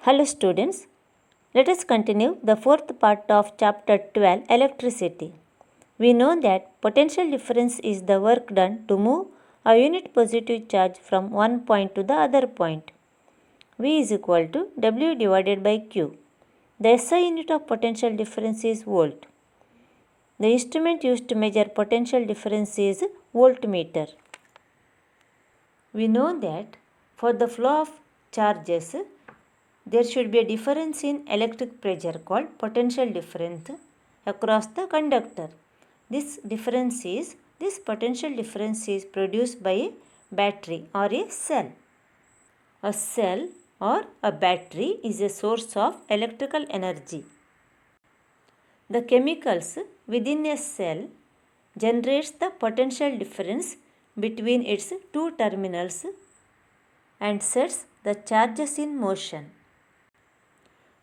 Hello students, let us continue the fourth part of chapter 12 electricity. We know that potential difference is the work done to move a unit positive charge from one point to the other point. V is equal to W divided by Q. The SI unit of potential difference is volt. The instrument used to measure potential difference is voltmeter. We know that for the flow of charges, there should be a difference in electric pressure called potential difference across the conductor. This potential difference is produced by a battery or a cell. A cell or a battery is a source of electrical energy. The chemicals within a cell generates the potential difference between its two terminals and sets the charges in motion.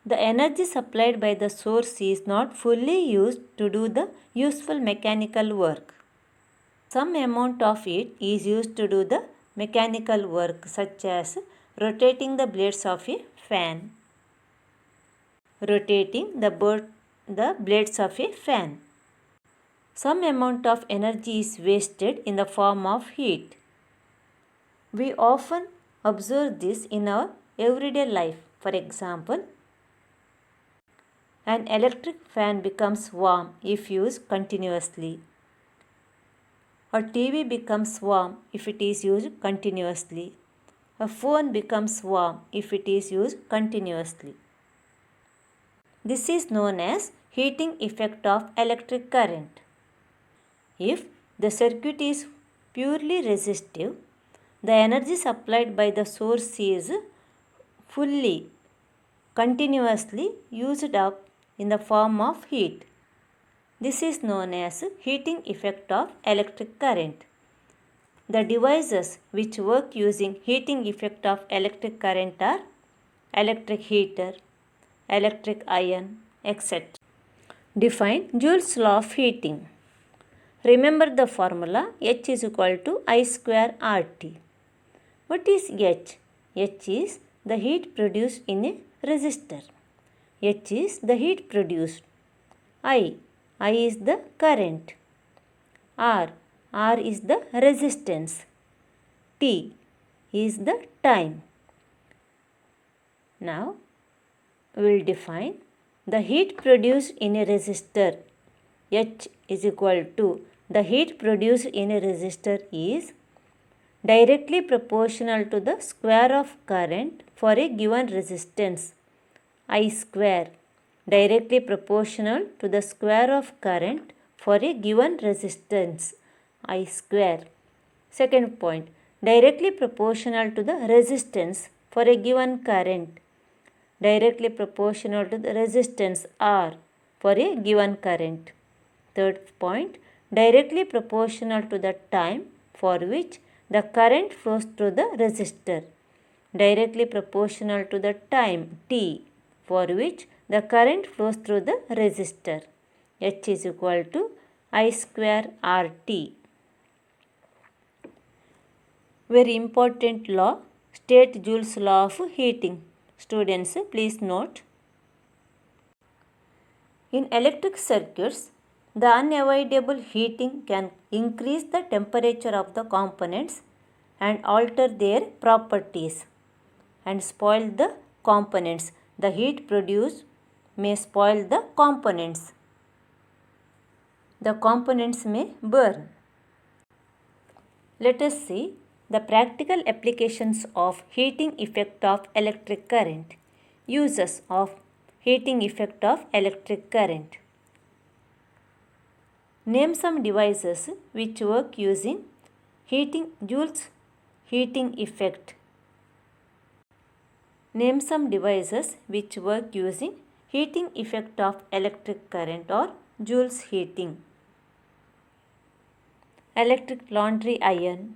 The energy supplied by the source is not fully used to do the useful mechanical work. Some amount of it is used to do the mechanical work, such as rotating the blades of a fan. Some amount of energy is wasted in the form of heat. We often observe this in our everyday life. For example, an electric fan becomes warm if used continuously. A TV becomes warm if it is used continuously. A phone becomes warm if it is used continuously. This is known as heating effect of electric current. If the circuit is purely resistive, the energy supplied by the source is fully, continuously used up in the form of heat. This is known as heating effect of electric current. The devices which work using heating effect of electric current are electric heater, electric iron, etc. Define Joule's law of heating. Remember the formula H is equal to I square RT. What is H? H is the heat produced in a resistor. H is the heat produced. I is the current. R is the resistance. T is the time. Now we will define the heat produced in a resistor. H is equal to the heat produced in a resistor is directly proportional to the square of current for a given resistance. I square, directly proportional to the square of current for a given resistance. I square. Second point, directly proportional to the resistance for a given current. Directly proportional to the resistance R for a given current. Third point, directly proportional to the time for which the current flows through the resistor. Directly proportional to the time T for which the current flows through the resistor. H is equal to I square RT. Very important law, state Joule's law of heating. Students, please note. In electric circuits, the unavoidable heating can increase the temperature of the components and alter their properties and spoil the components. The heat produced may spoil the components. The components may burn. Let us see the practical applications of heating effect of electric current. Uses of heating effect of electric current. Name some devices which work using Joule's heating effect. Name some devices which work using heating effect of electric current or Joule's heating. Electric laundry iron,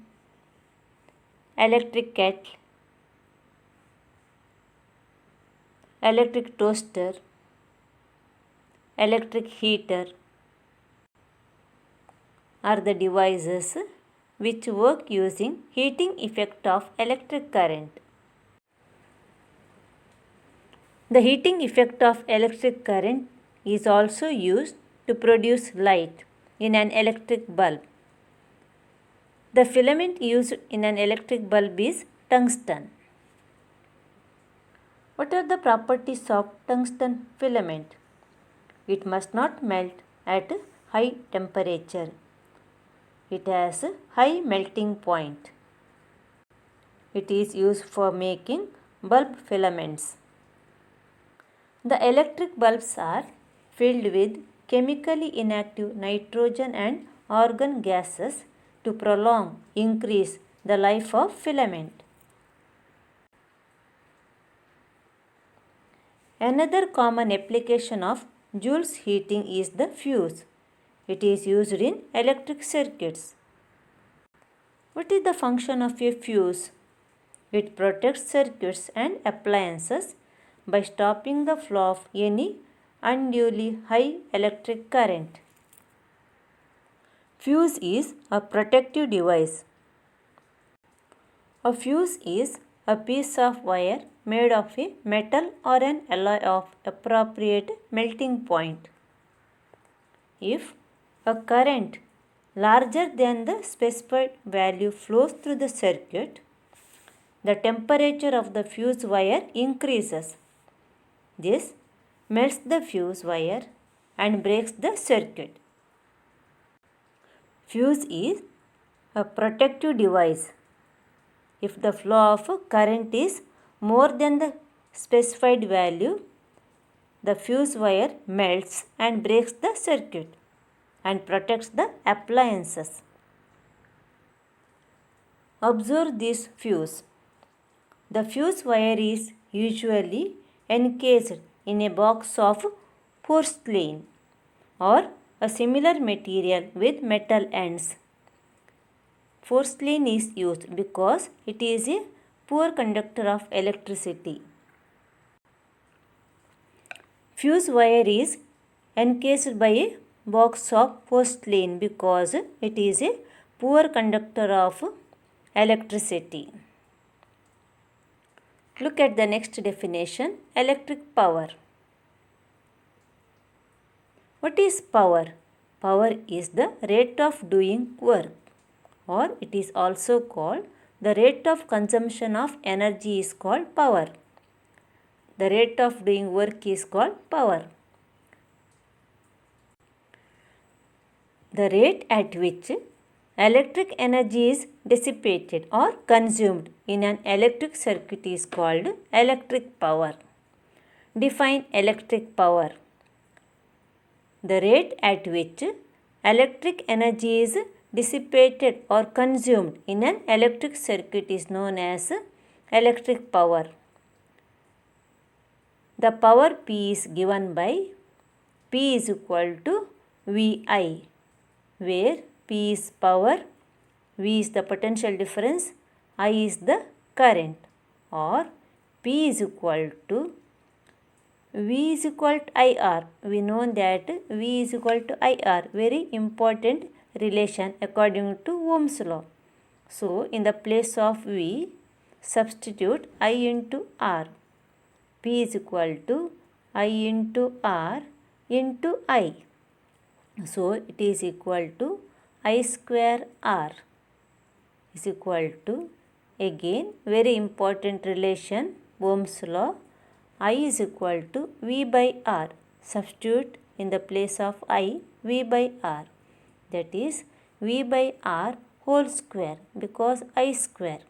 electric kettle, electric toaster, electric heater are the devices which work using heating effect of electric current. The heating effect of electric current is also used to produce light in an electric bulb. The filament used in an electric bulb is tungsten. What are the properties of tungsten filament? It must not melt at high temperature. It has a high melting point. It is used for making bulb filaments. The electric bulbs are filled with chemically inactive nitrogen and argon gases to prolong, increase the life of filament. Another common application of Joule's heating is the fuse. It is used in electric circuits. What is the function of a fuse? It protects circuits and appliances by stopping the flow of any unduly high electric current. Fuse is a protective device. A fuse is a piece of wire made of a metal or an alloy of appropriate melting point. If a current larger than the specified value flows through the circuit, the temperature of the fuse wire increases. This melts the fuse wire and breaks the circuit. Fuse is a protective device. If the flow of current is more than the specified value, the fuse wire melts and breaks the circuit and protects the appliances. Observe this fuse. The fuse wire is usually encased in a box of porcelain or a similar material with metal ends. Porcelain is used because it is a poor conductor of electricity. Fuse wire is encased by a box of porcelain because it is a poor conductor of electricity. Look at the next definition, electric power. What is power? Power is the rate of doing work, or it is also called the rate of consumption of energy is called power. The rate of doing work is called power. The rate at which electric energy is dissipated or consumed in an electric circuit is called electric power. Define electric power. The rate at which electric energy is dissipated or consumed in an electric circuit is known as electric power. The power P is given by P is equal to VI, where P is power, V is the potential difference, I is the current, or P is equal to V is equal to IR. We know that V is equal to IR, very important relation according to Ohm's law. So, in the place of V, substitute I into R. P is equal to I into R into I. So, it is equal to I square R is equal to, again very important relation, Ohm's law, I is equal to V by R. Substitute in the place of I, V by R. That is V by R whole square, because I square.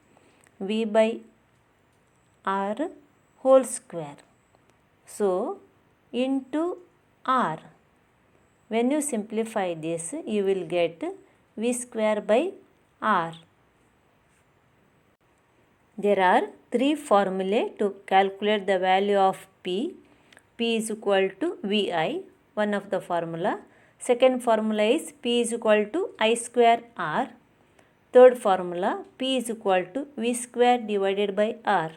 V by R whole square. So, into R. When you simplify this, you will get V square by R. There are three formulae to calculate the value of P. P is equal to VI, one of the formula. Second formula is P is equal to I square R. Third formula, P is equal to V square divided by R.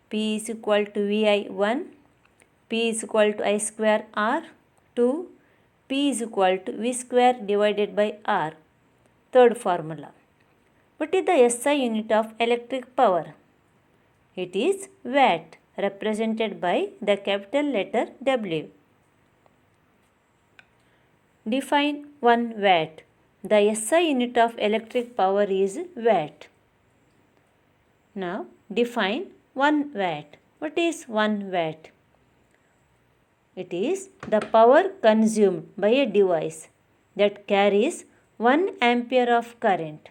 P is equal to VI 1, P is equal to I square R 2, P is equal to V square divided by R. Third formula. What is the SI unit of electric power? It is watt. represented by the capital letter W. Define 1 watt. The SI unit of electric power is watt. Now define 1 watt. What is 1 watt? It is the power consumed by a device that carries 1 ampere of current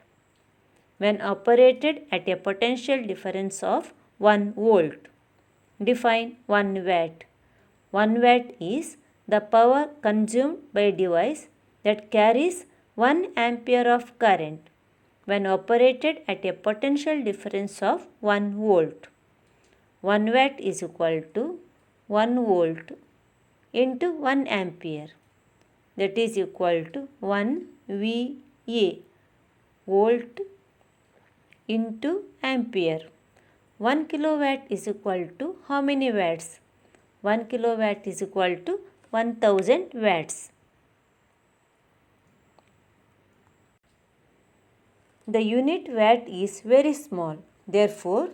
when operated at a potential difference of 1 volt. Define 1 watt. 1 watt is the power consumed by a device that carries 1 ampere of current when operated at a potential difference of 1 volt. 1 watt is equal to 1 volt into 1 ampere, that is equal to 1 VA, volt into ampere. 1 kilowatt is equal to how many watts? 1 kilowatt is equal to 1000 watts. The unit watt is very small. Therefore,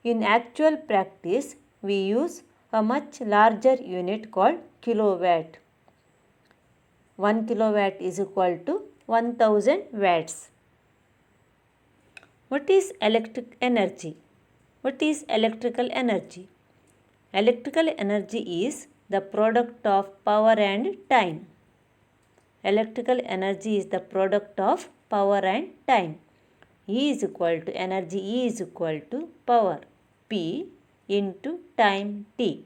in actual practice, we use a much larger unit called kilowatt. 1 kilowatt is equal to 1000 watts. What is electric energy? What is electrical energy? Electrical energy is the product of power and time. Electrical energy is the product of power and time. E is equal to energy, E is equal to power, P into time T.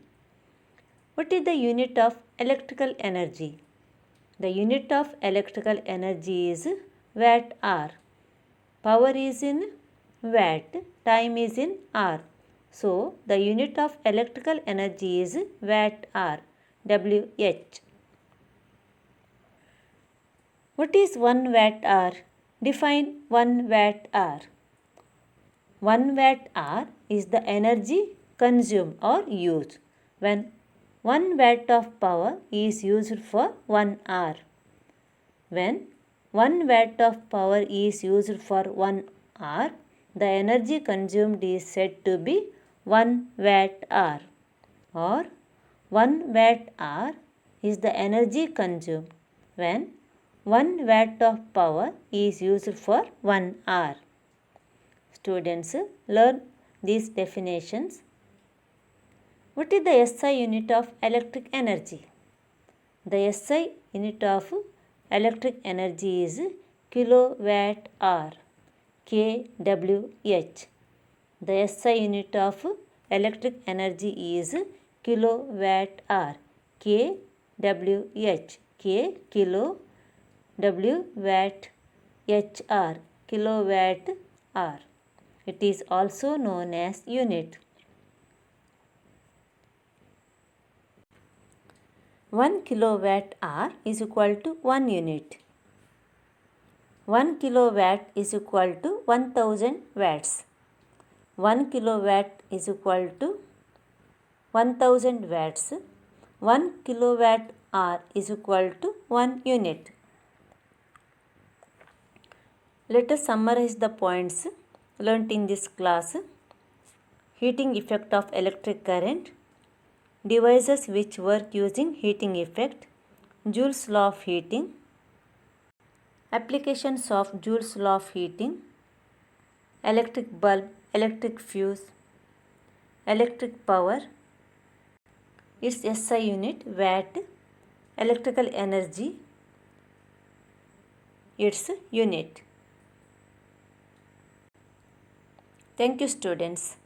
What is the unit of electrical energy? The unit of electrical energy is watt hour. Power is in watt, time is in hour. So, the unit of electrical energy is watt hour, WH. What is 1 watt hour? Define 1 watt hour. 1 watt hour is the energy consumed or used when 1 watt of power is used for 1 hour. When 1 watt of power is used for 1 hour, the energy consumed is said to be 1 watt hour, or 1 watt hour is the energy consumed when 1 watt of power is used for 1 hour. Students, learn these definitions. What is the SI unit of electric energy? The SI unit of electric energy is kilowatt hour, kWh. The SI unit of electric energy is kilowatt hour, kWh, k kilo, W watt, HR, kilowatt hour. It is also known as unit. 1 kilowatt hour is equal to 1 unit. 1 kilowatt is equal to 1000 watts. 1 kilowatt is equal to 1000 watts. 1 kilowatt hour is equal to 1 unit. Let us summarize the points learnt in this class. Heating effect of electric current, devices which work using heating effect, Joule's law of heating, applications of Joule's law of heating, electric bulb, electric fuse, electric power, its SI unit, watt, electrical energy, its unit. Thank you, students.